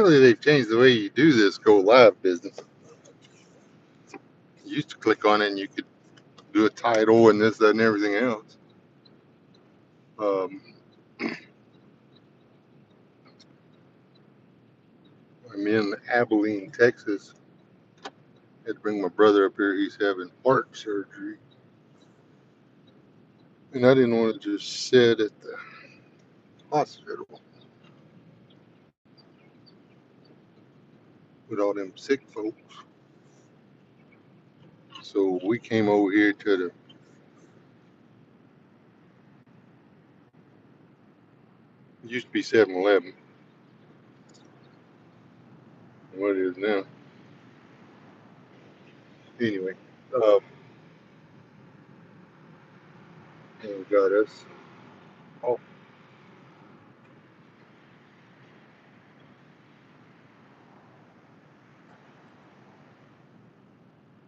Apparently they've changed the way you do this go live business. You used to click on it and you could do a title and this, that, and everything else. Um, I'm in Abilene, Texas. Had to bring my brother up here. He's having heart surgery. And I didn't want to just sit at the hospital with all them sick folks. So we came over here to the used to be 7-Eleven. What it is now. Anyway, uh, and got us all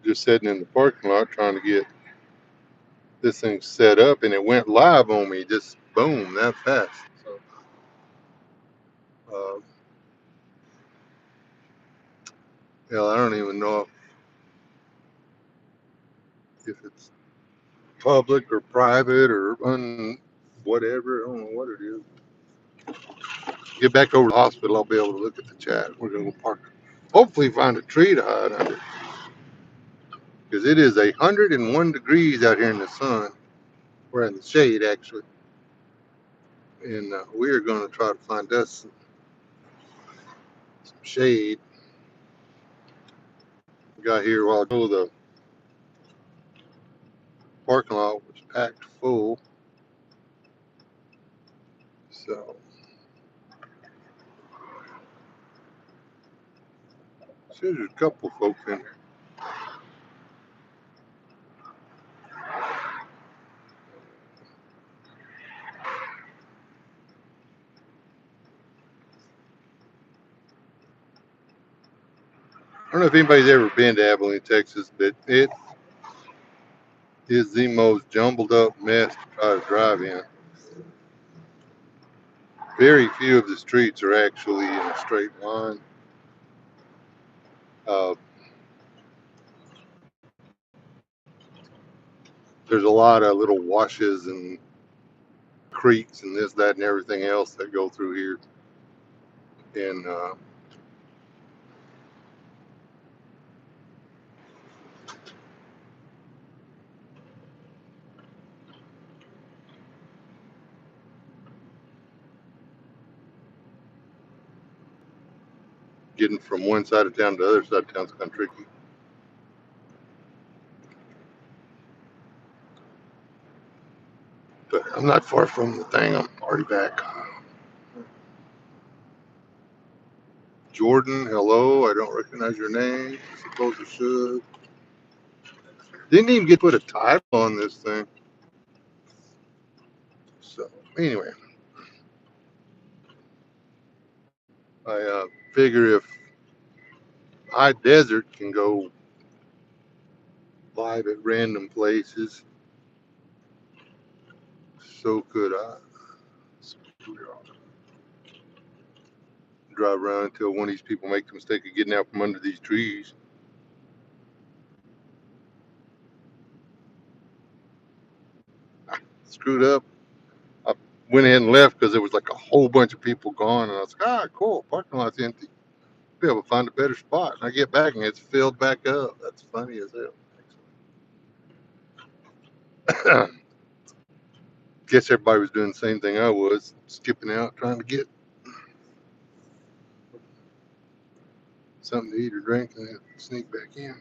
just sitting in the parking lot trying to get this thing set up, and it went live on me. Just boom, that fast. So, uh, hell, I don't even know if it's public or private or whatever. I don't know what it is. Get back over to the hospital, I'll be able to look at the chat. We're gonna go park. Hopefully, find a tree to hide under because it is 101 degrees out here in the sun. We're in the shade actually, and we're gonna try to find us some shade. Got here while ago, the parking lot was packed full. So there's a couple folks in here. I don't know if anybody's ever been to Abilene, Texas, but it is the most jumbled up mess to try to drive in. Very few of the streets are actually in a straight line. Uh, there's a lot of little washes and creeks and this, that, and everything else that go through here. And getting from one side of town to the other side of town is kind of tricky. But I'm not far from the thing. I'm already back. Jordan, hello. I don't recognize your name. I suppose I should. Didn't even get to put a title on this thing. So anyway, I figure if High Desert can go live at random places, so could I. So drive around until one of these people make the mistake of getting out from under these trees. Screwed up. I went in and left because there was like a whole bunch of people gone, and I was like, cool, parking lot's empty. Be able to find a better spot. And I get back and it's filled back up. That's funny as hell. Guess everybody was doing the same thing I was, skipping out, trying to get something to eat or drink, and then sneak back in.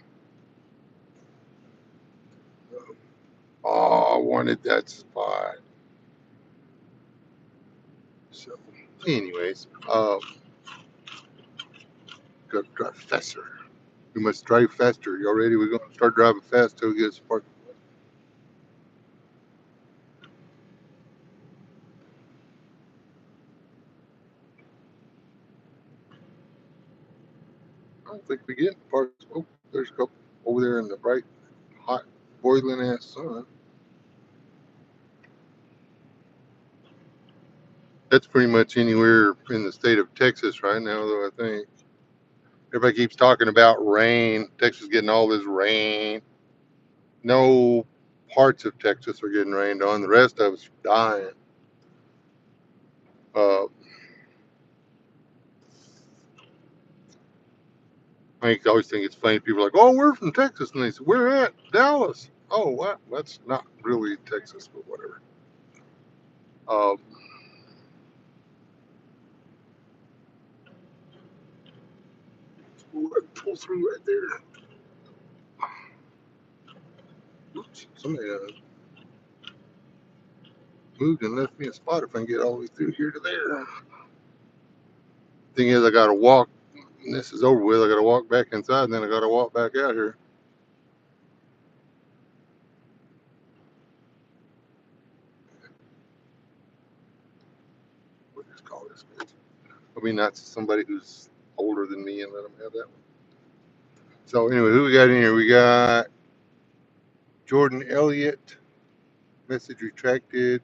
Oh, I wanted that spot. So, anyways, gotta drive faster. We must drive faster. Y'all ready? We're gonna start driving fast till we get to park. I don't think we get park. Oh, there's a couple over there in the bright, hot, boiling ass sun. That's pretty much anywhere in the state of Texas right now, though. I think everybody keeps talking about rain. Texas getting all this rain. No parts of Texas are getting rained on. The rest of us are dying. Uh, I always think it's funny. People are like, "Oh, we're from Texas," and they say, "We're at Dallas." Oh, what? That's not really Texas, but whatever. Um, pull through right there. Oops, somebody moved and left me a spot. If I can get all the way through here to there. Thing is, I got to walk. When this is over with, I got to walk back inside, and then I got to walk back out here. What just call this bitch? I mean, not somebody who's older than me and let them have that one. So anyway, who we got in here? We got Jordan Elliott. Message retracted.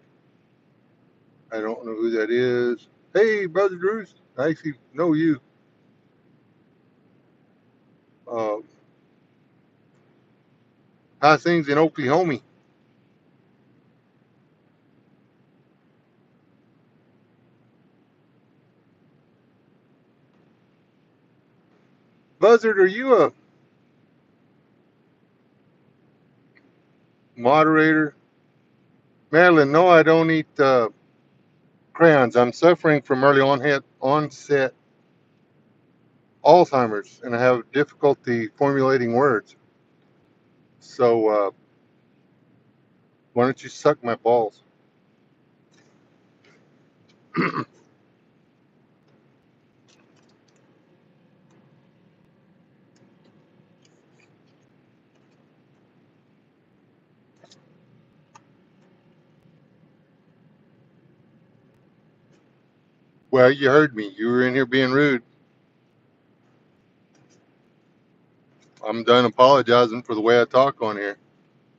I don't know who that is. Hey, brother Bruce. I actually know you. Uh, how's things in Oklahoma? Buzzard, are you a moderator? Madeline, no, I don't eat crayons. I'm suffering from early onset Alzheimer's, and I have difficulty formulating words. So why don't you suck my balls? Well, you heard me. You were in here being rude. I'm done apologizing for the way I talk on here.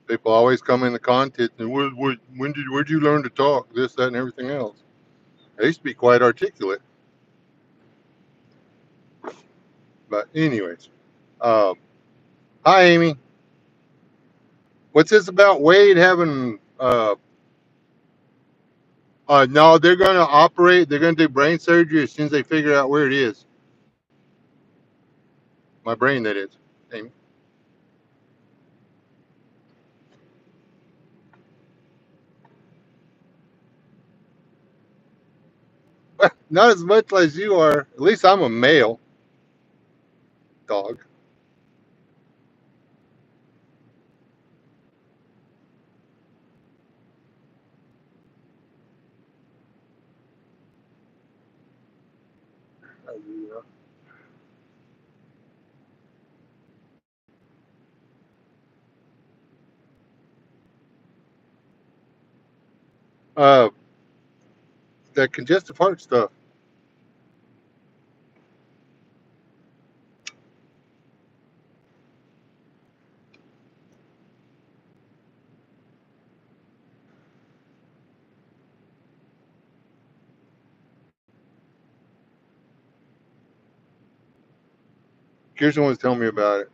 People always come in the content and where'd you learn to talk? This, that, and everything else. I used to be quite articulate, but anyways. Um, Hi, Amy. What's this about Wade having? No, they're going to operate. They're going to do brain surgery as soon as they figure out where it is. My brain, that is. Amy. Not as much as you are. At least I'm a male dog. Uh, that congestive heart stuff. Kirsten was telling me about it.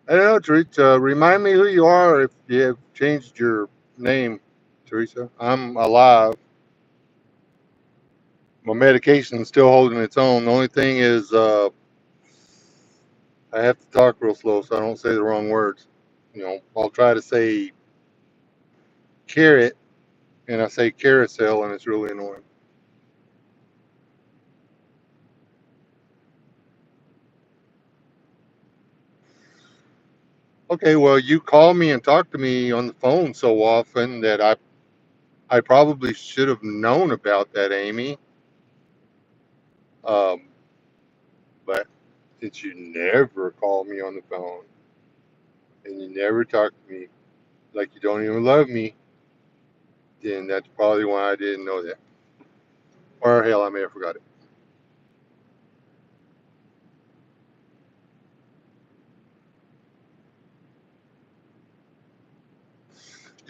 I don't know, Teresa. Remind me who you are if you have changed your name, Teresa. I'm alive. My medication's still holding its own. The only thing is, I have to talk real slow so I don't say the wrong words. I'll try to say carrot and I say carousel, and it's really annoying. Okay, well, you call me and talk to me on the phone so often that I probably should have known about that, Amy. Um, but since you never call me on the phone and you never talk to me like you don't even love me, then that's probably why I didn't know that. Or hell, I may have forgot it.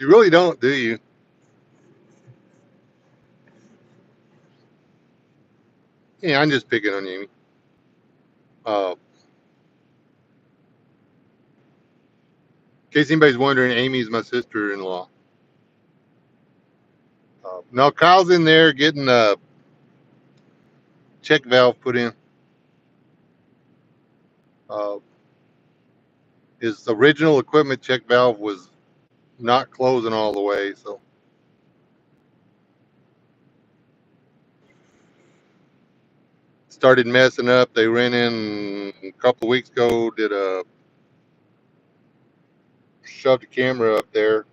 You really don't, do you? Yeah, I'm just picking on you, Amy. In case anybody's wondering, Amy's my sister-in-law. No, Kyle's in there getting a check valve put in. Uh, his original equipment check valve was not closing all the way, so started messing up. They ran in a couple of weeks ago, did a shoved a camera up there.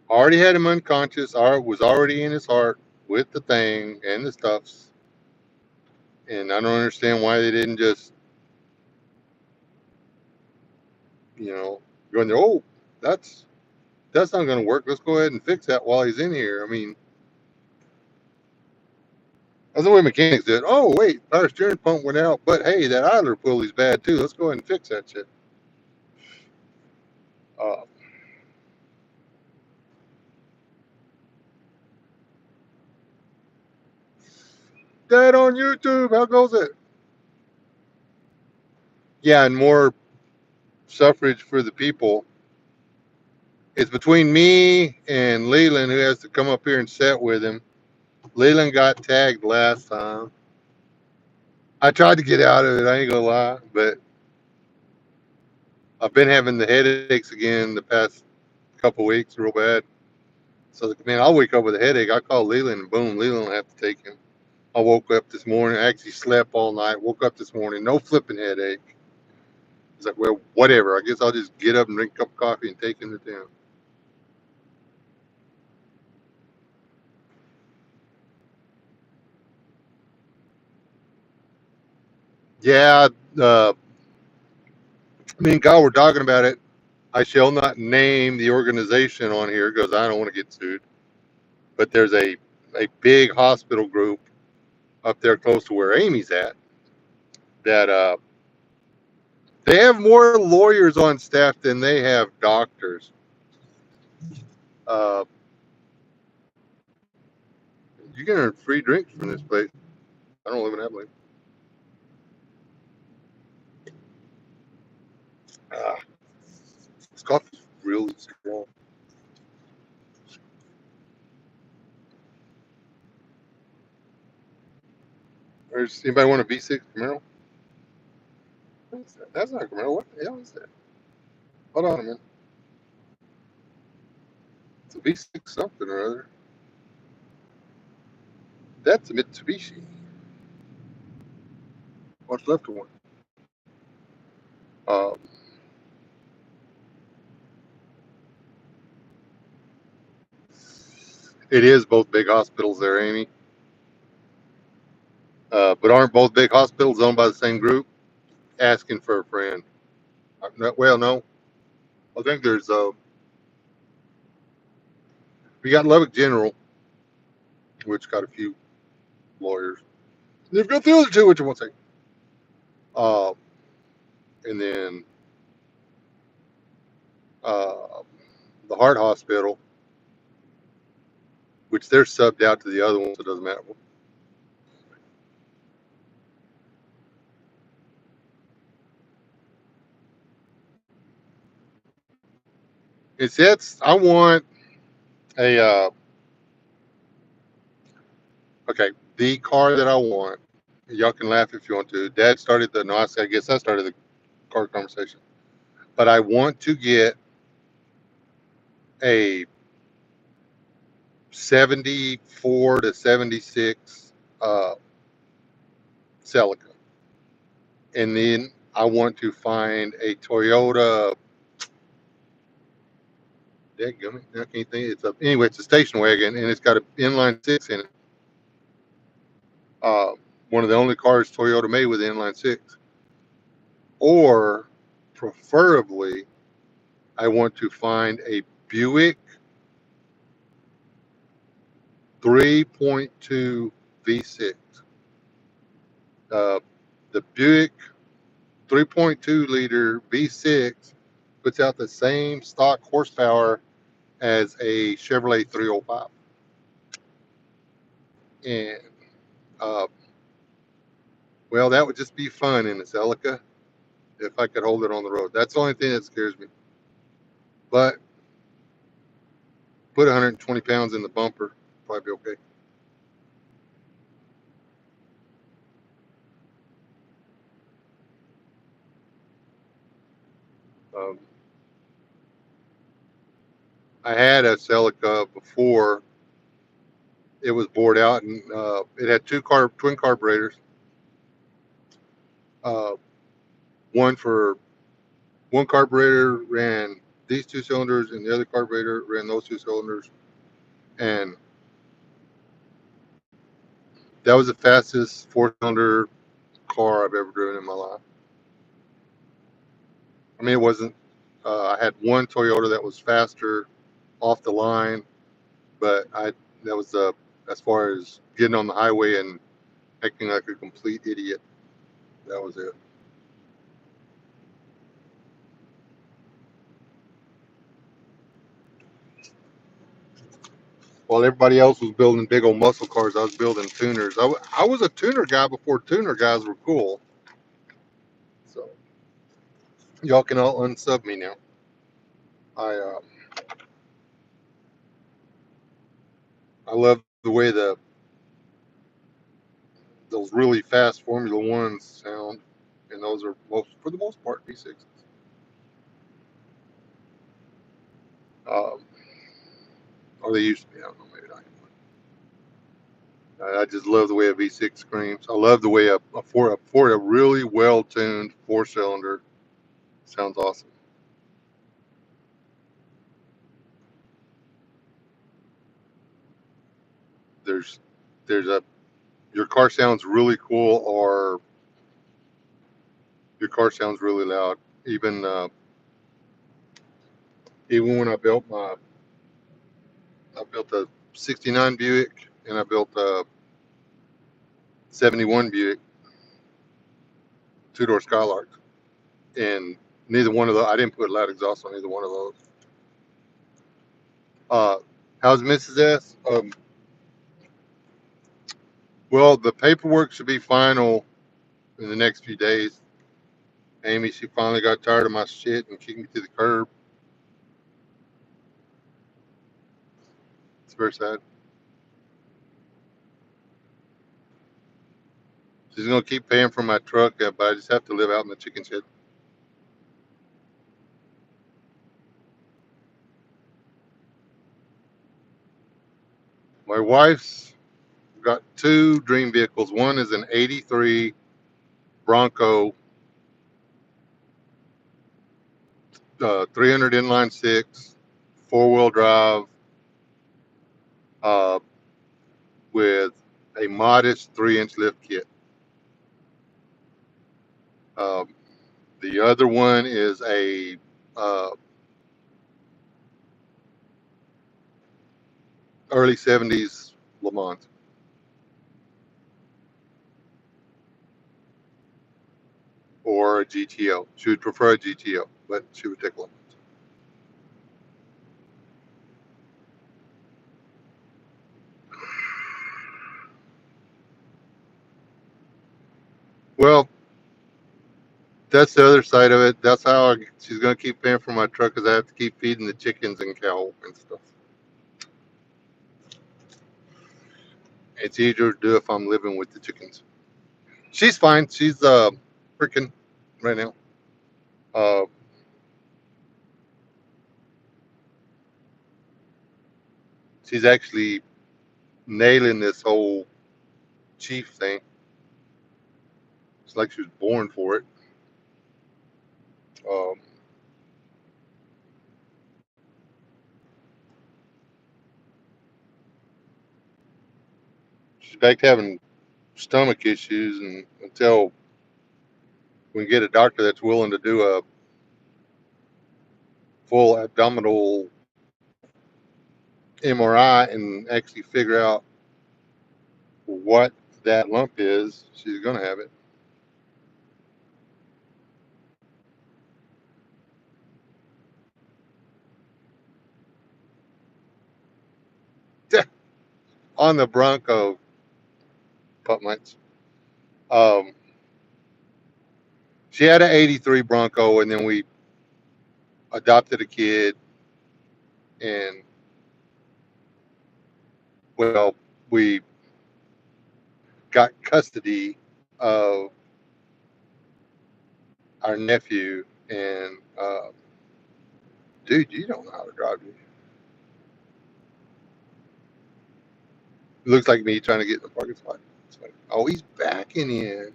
Already had him unconscious. Was already in his heart with the thing and the stuffs. And I don't understand why they didn't just, you know, go in there. Oh, that's that's not going to work. Let's go ahead and fix that while he's in here. I mean, that's the way mechanics did. Oh, wait, our steering pump went out, but hey, that idler pulley's bad too. Let's go ahead and fix that shit. Uh, Dad on YouTube, how goes it? Yeah, and more suffrage for the people. It's between me and Leland who has to come up here and sit with him. Leland got tagged last time. I tried to get out of it, I ain't gonna lie, but I've been having the headaches again the past couple weeks real bad. So, man, I'll wake up with a headache. I call Leland and boom, Leland will have to take him. I woke up this morning, actually slept all night, woke up this morning, no flipping headache. It's like, well, whatever. I guess I'll just get up and drink a cup of coffee and take him to town. Yeah, me and Kyle were talking about it. I shall not name the organization on here because I don't want to get sued. But there's a big hospital group up there close to where Amy's at that they have more lawyers on staff than they have doctors. Uh, you can earn free drinks from this place. I don't live in that place. Ah, this coffee's really strong. There's anybody want a V6 Camaro? What's that? That's not a Camaro. What the hell is that? Hold on a minute. It's a V6 something or other. That's a Mitsubishi. What's left of one? Um, it is both big hospitals there, Amy. But aren't both big hospitals owned by the same group? Asking for a friend. Well, no. I think there's we got Lubbock General, which got a few lawyers. They've got the other two, which I won't say. Uh, and then uh, the Heart Hospital, which they're subbed out to the other ones, so it doesn't matter. It's I want a okay, the car that I want. Y'all can laugh if you want to. Dad started the no, I guess I started the car conversation. But I want to get a 74 to 76 Celica. And then I want to find a Toyota. Dadgummit, I can't think. Anyway, it's a station wagon and it's got an inline six in it. Uh, One of the only cars Toyota made with inline six. Or preferably, I want to find a Buick 3.2 V6. Uh, the Buick 3.2 liter V6 puts out the same stock horsepower as a Chevrolet 305. And uh, well, that would just be fun in a Celica if I could hold it on the road. That's the only thing that scares me. But put 120 pounds in the bumper, probably be okay. Um, I had a Celica before it was bored out, and it had twin carburetors. Uh, one for one carburetor ran these two cylinders, and the other carburetor ran those two cylinders. And that was the fastest four-cylinder car I've ever driven in my life. I mean, it wasn't. I had one Toyota that was faster off the line, but that was as far as getting on the highway and acting like a complete idiot. That was it. While everybody else was building big old muscle cars, I was building tuners. I was a tuner guy before tuner guys were cool. So y'all can all unsub me now. I uh, I love the way those really fast Formula Ones sound, and those are for the most part V6s. Um, or they used to be. I don't know, maybe not. I just love the way a V6 screams. I love the way a really well tuned four cylinder sounds awesome. There's there's a your car sounds really cool, or your car sounds really loud. Even even when I built a '69 Buick, and I built a '71 Buick two-door Skylark, and neither one of those, I didn't put loud exhaust on either one of those. Uh, how's Mrs. S? Well, the paperwork should be final in the next few days. Amy, she finally got tired of my shit and kicked me to the curb. It's very sad. She's gonna keep paying for my truck, but I just have to live out in the chicken shed. My wife's got two dream vehicles. One is an '83 Bronco, 300 inline six, four-wheel drive, uh, with a modest 3-inch lift kit. Um, the other one is a uh, early '70s Le Mans, or a GTO. She would prefer a GTO, but she would take Le Mans. Well, that's the other side of it. That's how she's going to keep paying for my truck, because I have to keep feeding the chickens and cow and stuff. It's easier to do if I'm living with the chickens. She's fine. She's freaking right now. Uh, she's actually nailing this whole chief thing. It's like she was born for it. Um, she's back to having stomach issues, and until we get a doctor that's willing to do a full abdominal MRI and actually figure out what that lump is, she's going to have it. on the Bronco putments. Um, she had an '83 Bronco, and then we adopted a kid, and well, we got custody of our nephew. And dude, you don't know how to drive. Do you? It looks like me trying to get in the parking spot. Oh, he's backing in.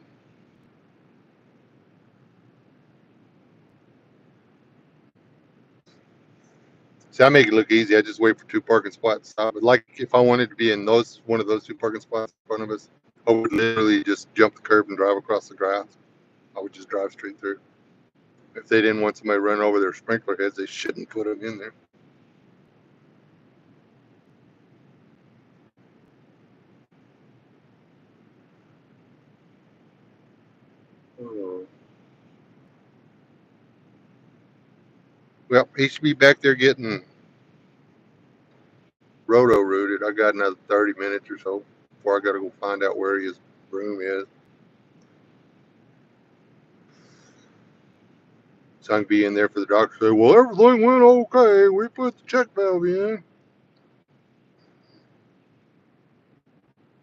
See, I make it look easy. I just wait for two parking spots. But like if I wanted to be in those one of those two parking spots in front of us, I would literally just jump the curb and drive across the grass. I would just drive straight through. If they didn't want somebody running over their sprinkler heads, they shouldn't put them in there. Oh. Well, he should be back there getting roto rooted. I got another 30 minutes or so before I got to go find out where his room is. So I can be in there for the doctor to say, well, everything went okay. We put the check valve in.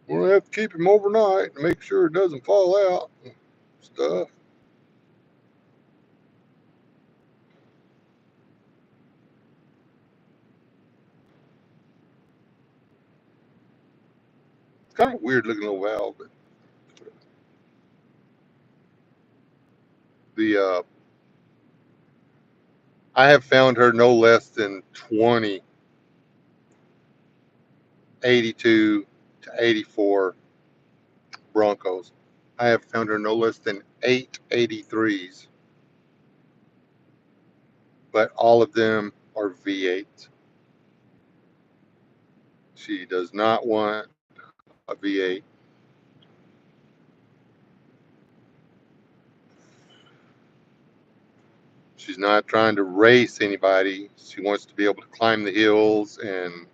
We're going to have to keep him overnight and make sure it doesn't fall out and stuff. It's kind of a weird looking little valve, but the I have found her no less than 20 '82 to '84 Broncos. I have found her no less than 8 '83s, but all of them are V8. She does not want a V8. She's not trying to race anybody. She wants to be able to climb the hills and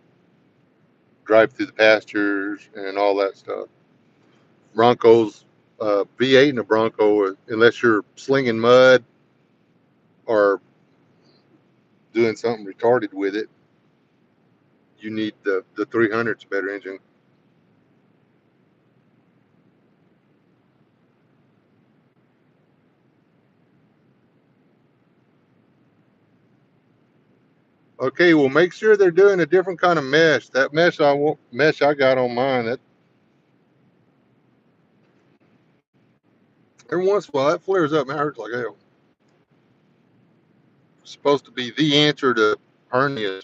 drive through the pastures and all that stuff. Broncos, V8 and a Bronco, unless you're slinging mud or doing something retarded with it, you need the 300's better engine. Okay, well, make sure they're doing a different kind of mesh. That mesh I got on mine. That every once in a while that flares up and it hurts like hell. It's supposed to be the answer to hernias.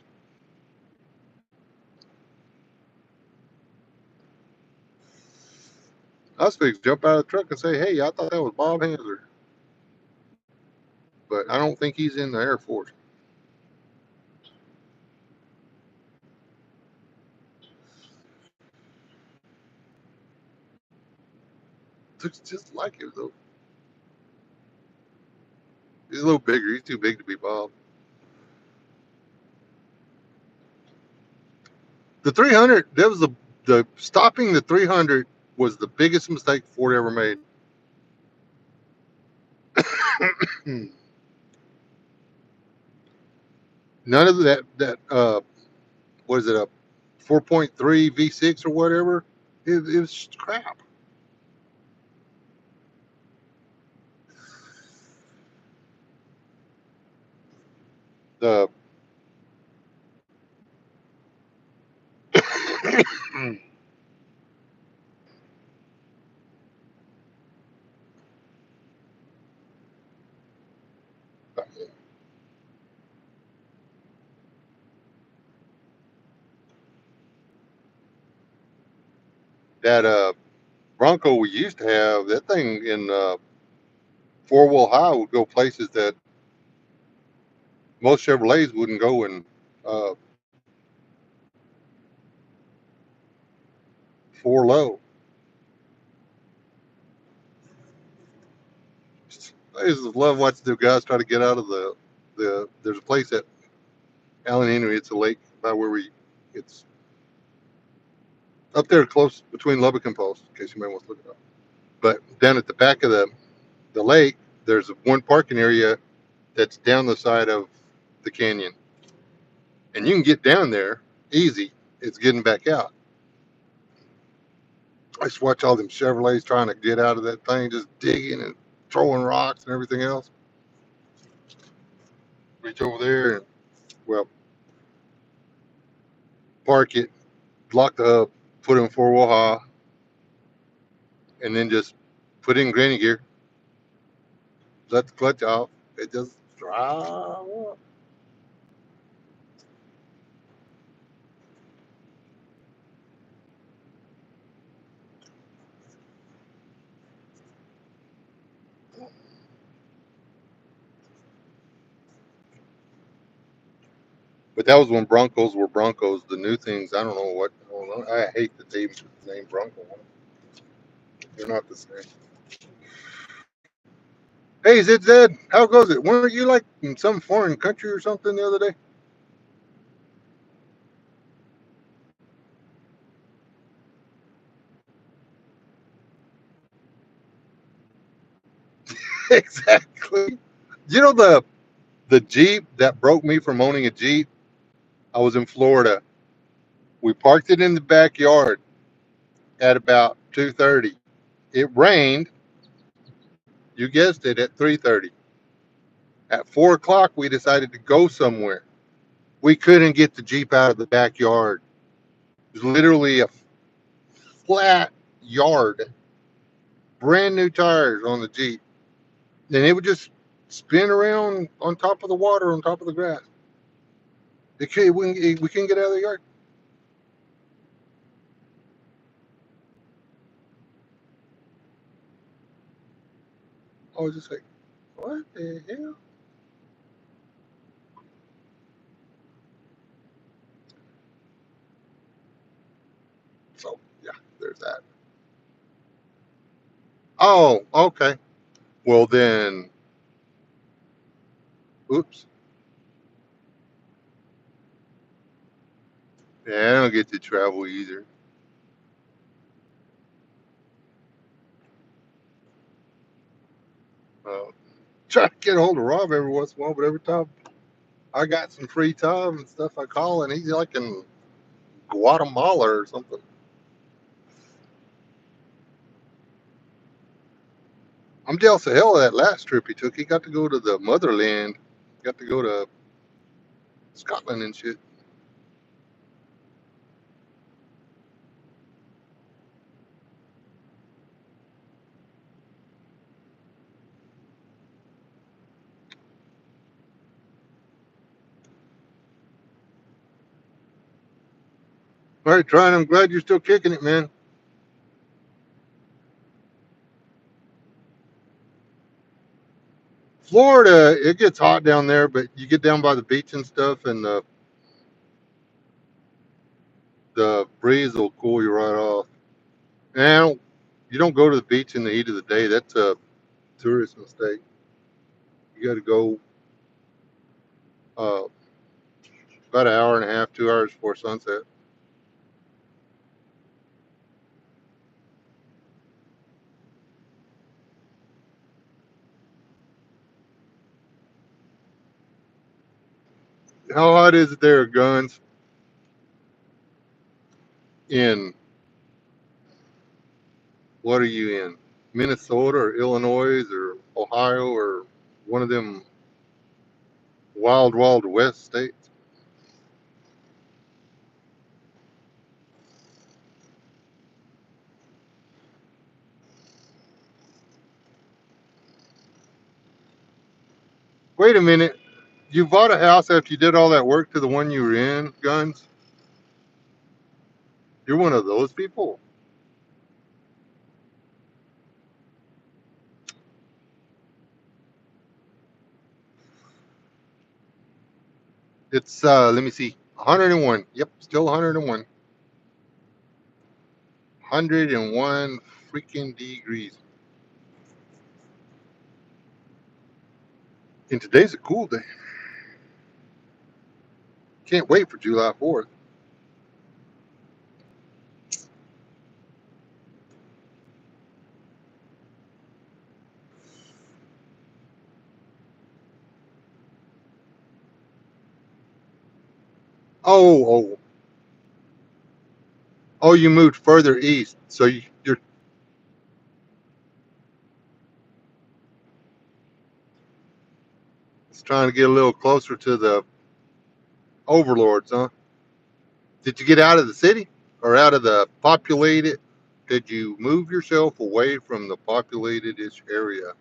I was fixing to jump out of the truck and say, "Hey, I thought that was Bob Handler," but I don't think he's in the Air Force. Looks just like him though. He's a little bigger. He's too big to be Bob. The 300. That was the stopping the 300 was the biggest mistake Ford ever made. None of that what is it, a 4.3 V6 or whatever? It was crap. The that Bronco we used to have, that thing in four wheel high would go places that most Chevrolets wouldn't go in uh, four low. I just love watching the guys try to get out of the. There's a place at Allen Henry. It's a lake by where it's up there close between Lubbock and Post, in case you may want to look it up. But down at the back of the lake, there's one parking area that's down the side of the canyon, and you can get down there easy. It's getting back out. I just watch all them Chevrolets trying to get out of that thing, just digging and throwing rocks and everything else. Reach over there and, well, park it, lock the hub, put in four-wheel haul, and then just put in granny gear, let the clutch off. It just drive up. But that was when Broncos were Broncos. The new things, I don't know what. I don't know. I hate the name Bronco. They're not the same. Hey, Zed, how goes it? Weren't you like in some foreign country or something the other day? Exactly. You know the Jeep that broke me from owning a Jeep? I was in Florida. We parked it in the backyard at about 2:30. It rained, you guessed it, at 3:30. At 4 o'clock, we decided to go somewhere. We couldn't get the Jeep out of the backyard. It was literally a flat yard, brand new tires on the Jeep. And it would just spin around on top of the water, on top of the grass. We couldn't get out of the yard. I was just like, what the hell? So, yeah, there's that. Oh, okay. Well, then, oops. Yeah, I don't get to travel either. Uh, Try to get a hold of Rob every once in a while, but every time I got some free time and stuff, I call, and he's like in Guatemala or something. I'm jealous of hell of that last trip he took. He got to go to the motherland, got to go to Scotland and shit. All right, Tryon, I'm glad you're still kicking it, man. Florida, it gets hot down there, but you get down by the beach and stuff, and the breeze will cool you right off. Now, you don't go to the beach in the heat of the day. That's a tourist mistake. You got to go uh, about an hour and a half, 2 hours before sunset. How hot is it there, Guns? In what are you in? Minnesota or Illinois or Ohio or one of them wild west states? Wait a minute. You bought a house after you did all that work to the one you were in, Guns? You're one of those people? It's, let me see, 101. Yep, still 101. 101 freaking degrees. And today's a cool day. Can't wait for July 4th. Oh, oh, oh! You moved further east, so you're trying to get a little closer to the overlords, huh? Did you get out of the city or out of the populated? Did you move yourself away from the populated-ish area?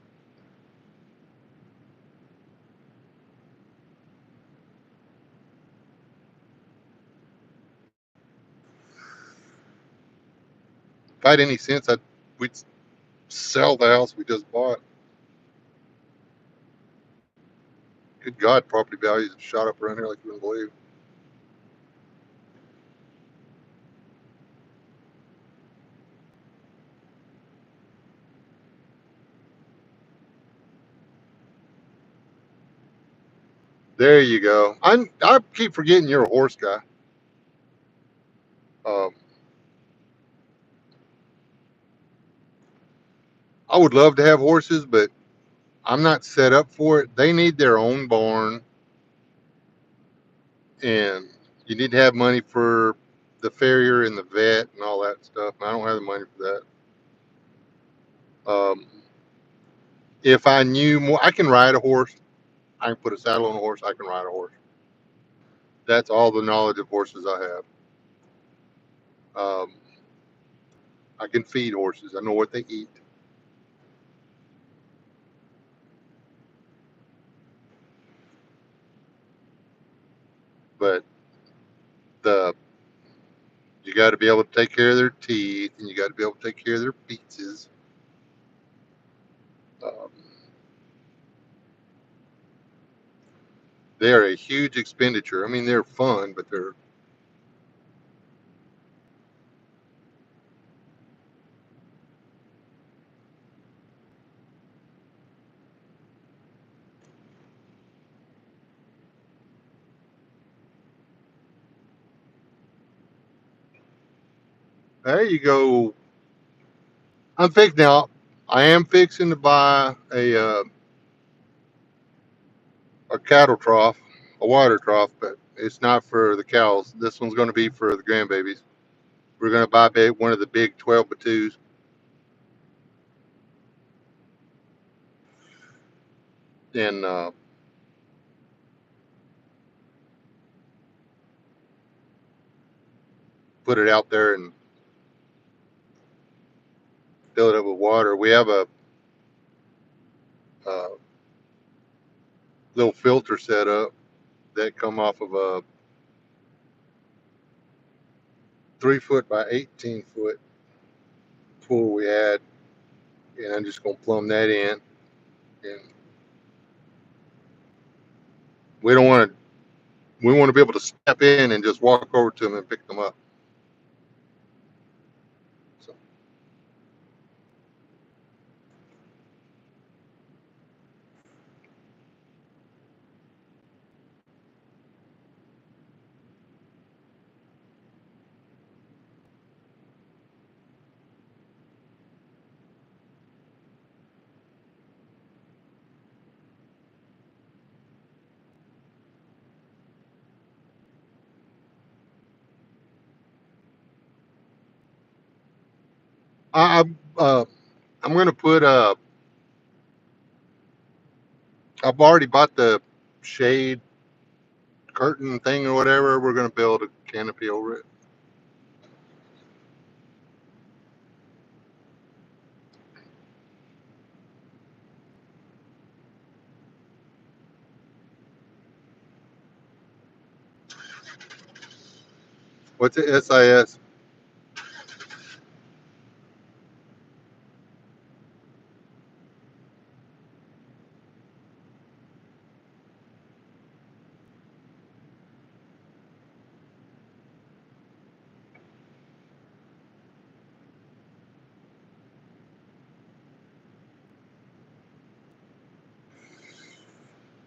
If I had any sense, we'd sell the house we just bought. Good God, property values have shot up around here like you wouldn't believe. There you go. I keep forgetting you're a horse guy. Um, I would love to have horses, but I'm not set up for it. They need their own barn, and you need to have money for the farrier and the vet and all that stuff. And I don't have the money for that. If I knew more, I can ride a horse. I can put a saddle on a horse. I can ride a horse. That's all the knowledge of horses I have. I can feed horses. I know what they eat. But the you got to be able to take care of their teeth, and you got to be able to take care of their pizzas. Um, they are a huge expenditure. I mean, they're fun, but they're there. You go. I'm fixing now. I am fixing to buy a cattle trough, a water trough, but it's not for the cows. This one's going to be for the grandbabies. We're going to buy one of the big 12 by 2s and put it out there and fill it up with water. We have a little filter set up that come off of a 3 foot by 18 foot pool we had, and I'm just going to plumb that in. And we don't want to. We want to be able to step in and just walk over to them and pick them up. So I'm going to put I've already bought the shade curtain thing or whatever. We're going to build a canopy over it. What's it? SIS.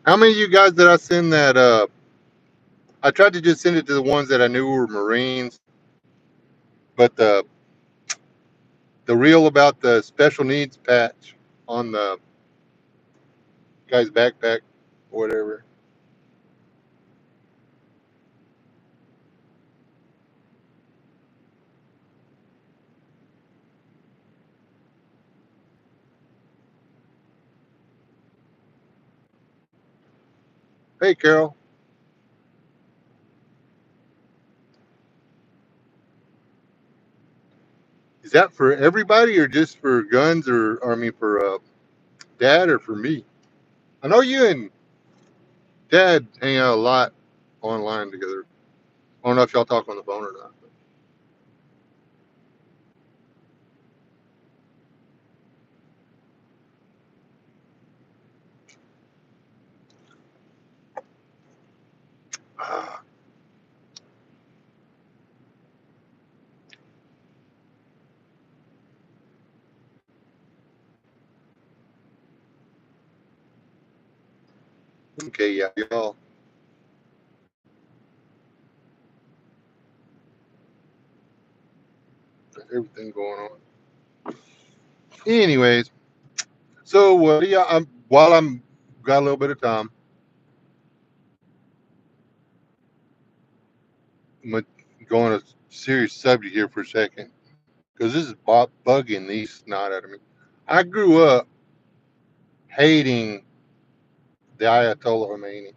How many of you guys did I send that? I tried to just send it to the ones that I knew were Marines, but the reel about the special needs patch on the guy's backpack or whatever. Hey, Carol, is that for everybody or just for guns or I mean for Dad or for me? I know you and Dad hang out a lot online together. I don't know if y'all talk on the phone or not. Ah, okay, yeah, y'all everything going on. Anyways, so what do y'all? While I'm got a little bit of time, I'm gonna go on a serious subject here for a second because this is bugging the snot out of me. I grew up hating the Ayatollah Khomeini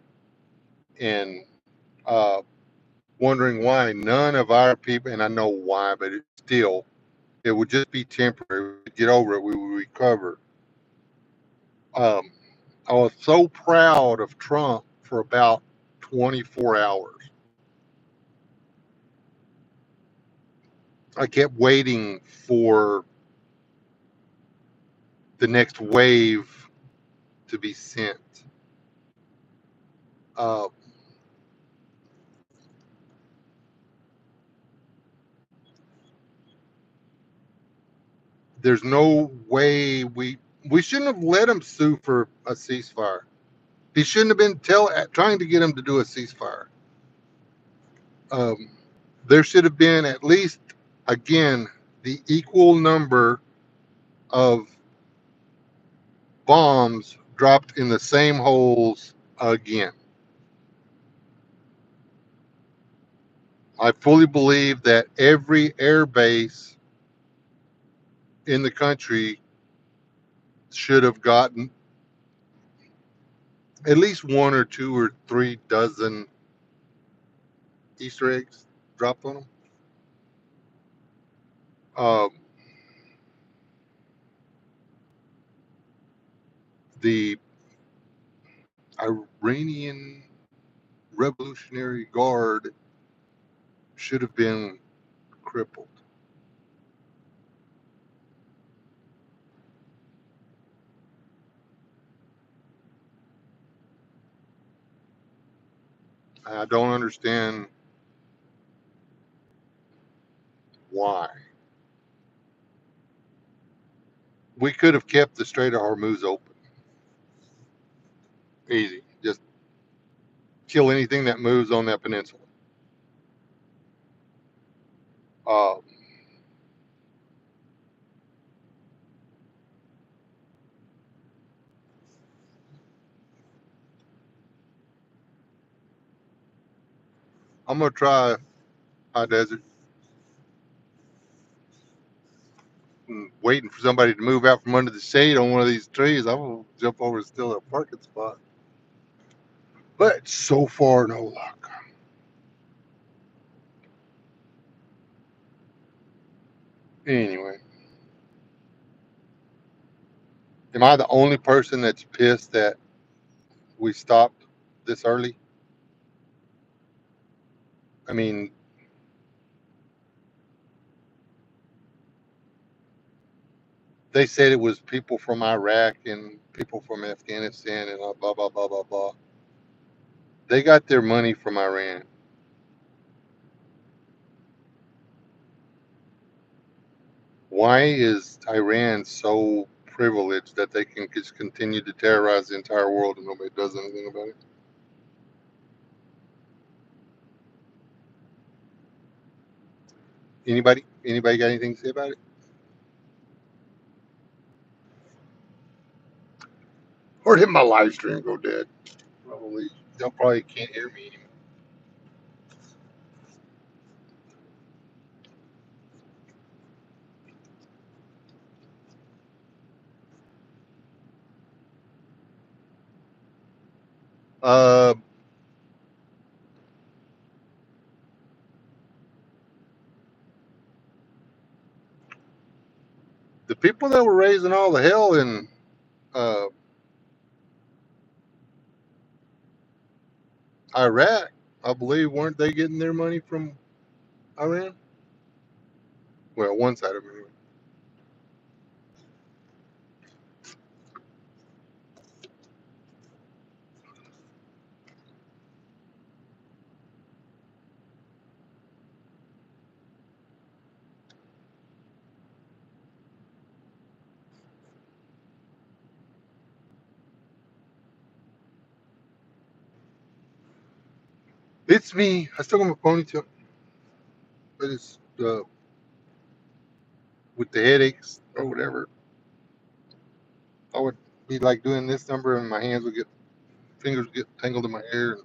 and uh, wondering why none of our people, and I know why, but it still, it would just be temporary. We'd get over it, we would recover. Um, I was so proud of Trump for about 24 hours. I kept waiting for the next wave to be sent. Uh, there's no way we shouldn't have let him sue for a ceasefire. He shouldn't have been trying to get him to do a ceasefire. Um, there should have been at least, again, the equal number of bombs dropped in the same holes again. I fully believe that every air base in the country should have gotten at least one or two or three dozen Easter eggs dropped on them. Um, the Iranian Revolutionary Guard should have been crippled. I don't understand why. We could have kept the Strait of Hormuz open. Easy. Just kill anything that moves on that peninsula. Uh, I'm going to try high desert. Waiting for somebody to move out from under the shade on one of these trees. I'm going to jump over and steal a parking spot. But so far, no luck. Anyway, am I the only person that's pissed that we stopped this early? I mean, they said it was people from Iraq and people from Afghanistan and blah, blah, blah, blah, blah. They got their money from Iran. Why is Iran so privileged that they can just continue to terrorize the entire world and nobody does anything about it? Anybody? Anybody got anything to say about it? Or did my live stream go dead? Probably. Y'all probably can't hear me anymore. people that were raising all the hell in uh, Iraq, I believe, weren't they getting their money from Iran? Well, one side of it. Anyway. It's me. I still got my ponytail, but it's with the headaches or whatever. I would be like doing this number, and my hands would get fingers would get tangled in my hair, and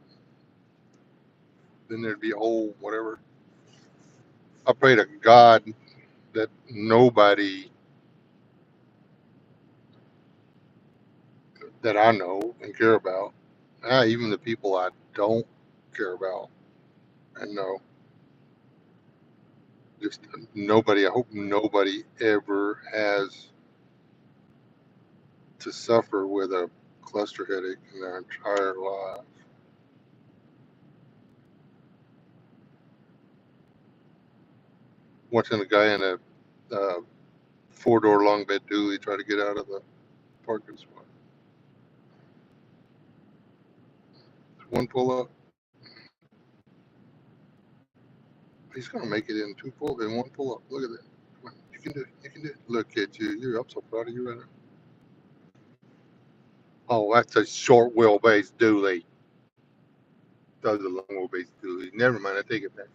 then there'd be a hole, whatever. I pray to God that nobody that I know and care about, even the people I don't care about and know, just nobody. I hope nobody ever has to suffer with a cluster headache in their entire life. Watching a guy in a four-door long bed dually try to get out of the parking spot. One pull up, he's gonna make it in two pull in one pull up. Look at that. Come on, you can do it. You can do it. Look at you. I'm so proud of you right now. Oh, that's a short wheelbase dually. That was a long wheelbase dually. Never mind. I take it back.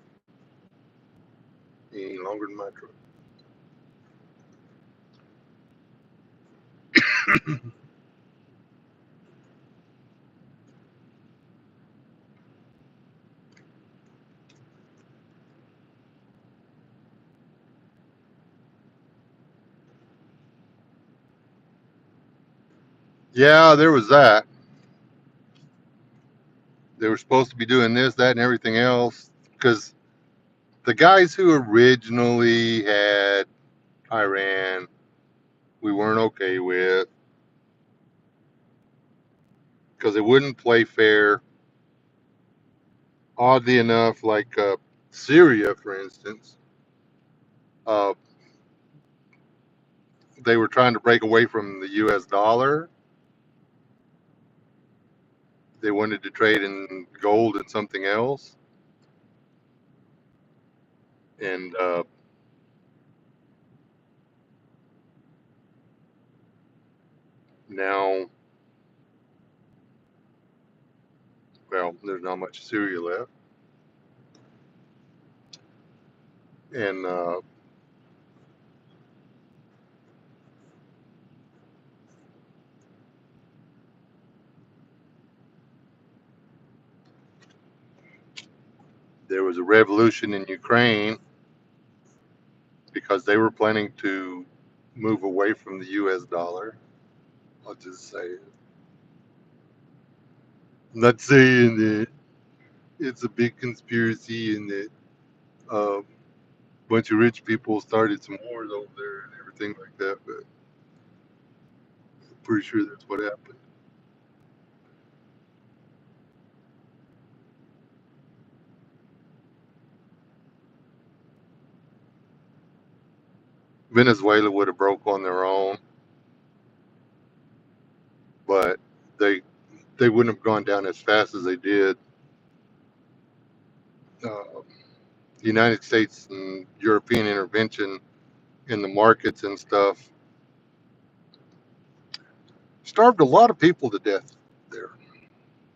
He ain't longer than my truck. Yeah, there was that. They were supposed to be doing this, that, and everything else because the guys who originally had Iran, we weren't okay with because they wouldn't play fair. Oddly enough, like Syria, for instance, uh, they were trying to break away from the U.S. dollar. They wanted to trade in gold and something else, and now, well, there's not much Syria left, and there was a revolution in Ukraine because they were planning to move away from the U.S. dollar. I'll just say it. I'm not saying that it's a big conspiracy and that a bunch of rich people started some wars over there and everything like that, but I'm pretty sure that's what happened. Venezuela would have broke on their own, but they they wouldn't have gone down as fast as they did. Uh, the United States and European intervention in the markets and stuff starved a lot of people to death there.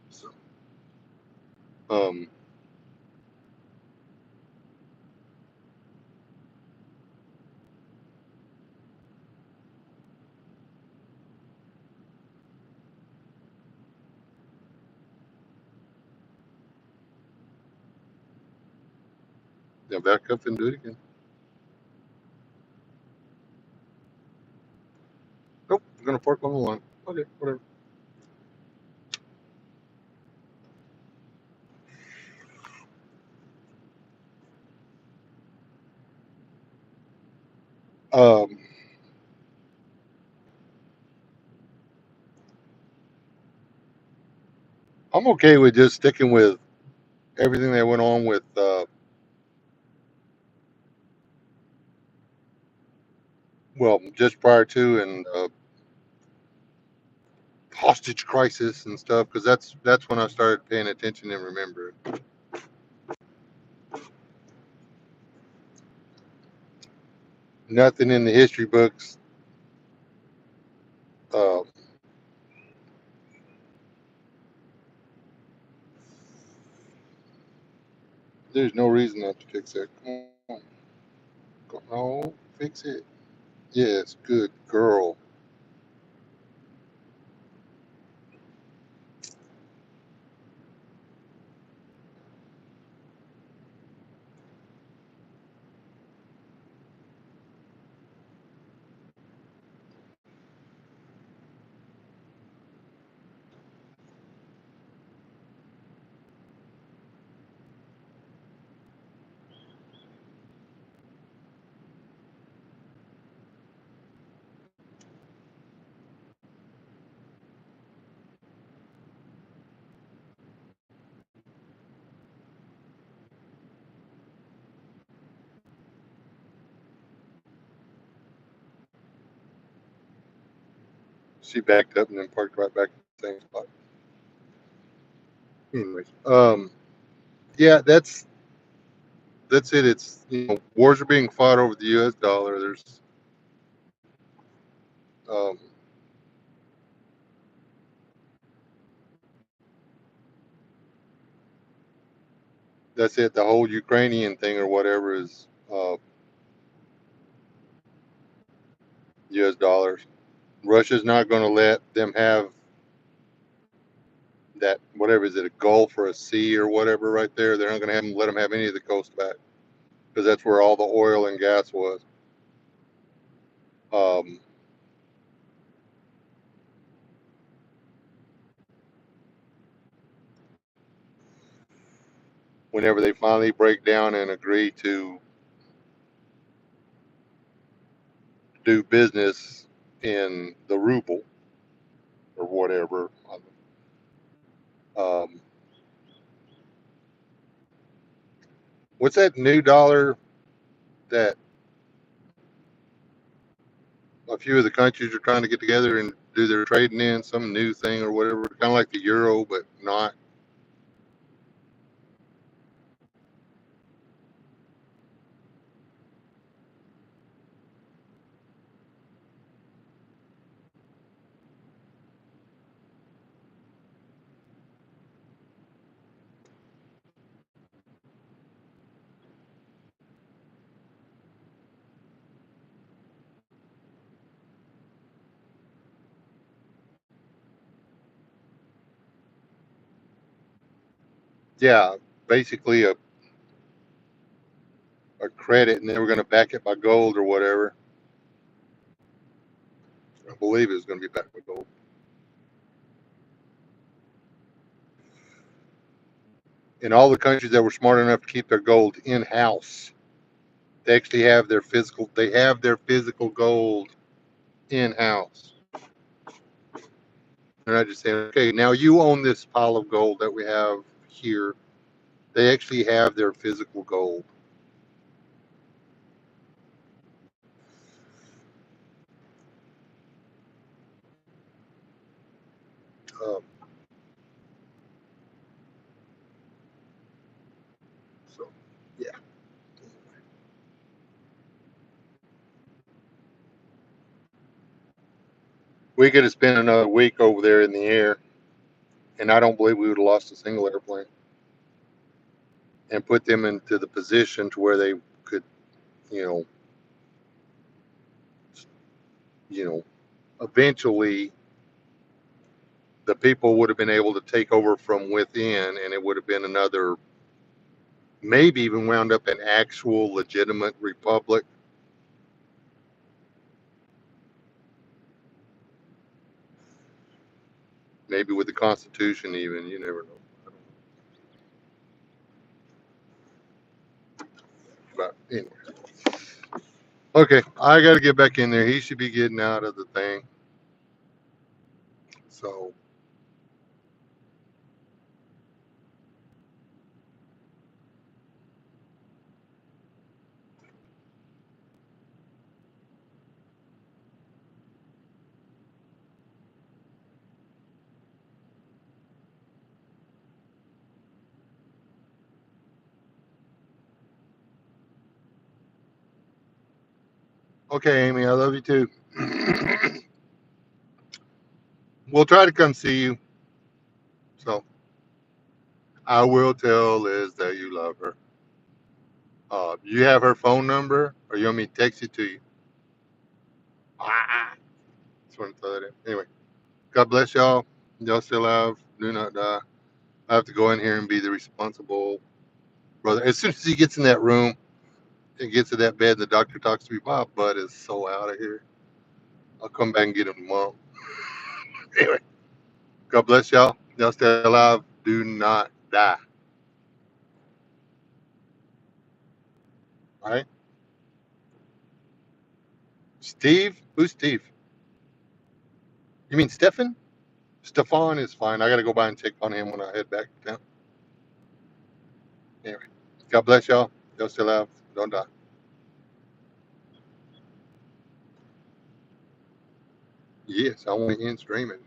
So, um, yeah, back up and do it again. Nope, I'm gonna park on the line. Okay, whatever. Um, I'm okay with just sticking with everything that went on with, well, just prior to and hostage crisis and stuff, because that's when I started paying attention and remembering. Nothing in the history books. Uh, there's no reason not to fix it. Come on, no, fix it. Yes, good girl. She backed up and then parked right back in the same spot. Anyways, yeah, that's it. It's, wars are being fought over the U.S. dollar. There's, um, that's it. The whole Ukrainian thing or whatever is U.S. dollars. Russia's not going to let them have that, whatever is it, a Gulf or a sea or whatever right there. They're not going to have them, let them have any of the coast back, because that's where all the oil and gas was. Um, Whenever they finally break down and agree to do business in the ruble or whatever, um, what's that new dollar that a few of the countries are trying to get together and do their trading in, some new thing or whatever, kind of like the euro, but not. Yeah, basically a credit, and they were going to back it by gold or whatever. I believe it was going to be backed by gold. And all the countries that were smart enough to keep their gold in house, they actually have their physical. They have their physical gold in house. They're not just saying, "Okay, now you own this pile of gold that we have here." They actually have their physical gold. Um, so, yeah, we could have spent another week over there in the air, and I don't believe we would have lost a single airplane, and put them into the position to where they could, you know, you know, eventually the people would have been able to take over from within, and it would have been another, maybe even wound up an actual legitimate republic, maybe with the Constitution. Even, you never know. But anyway, okay, I got to get back in there. He should be getting out of the thing. So Okay, Amy, I love you too. We'll try to come see you. So I will tell Liz that you love her. You have her phone number, or you want me to text it to you? Ah, just want to throw that in. Anyway, God bless y'all. Y'all still alive. Do not die. I have to go in here and be the responsible brother. As soon as he gets in that room and gets to that bed, the doctor talks to me. My butt is so out of here. I'll come back and get him tomorrow. Anyway, God bless y'all. Y'all stay alive. Do not die. All right. Steve? Who's Steve? You mean Stefan? Stefan is fine. I got to go by and check on him when I head back down. Anyway, God bless y'all. Y'all still alive. Don't die. Yes, I want to end streaming.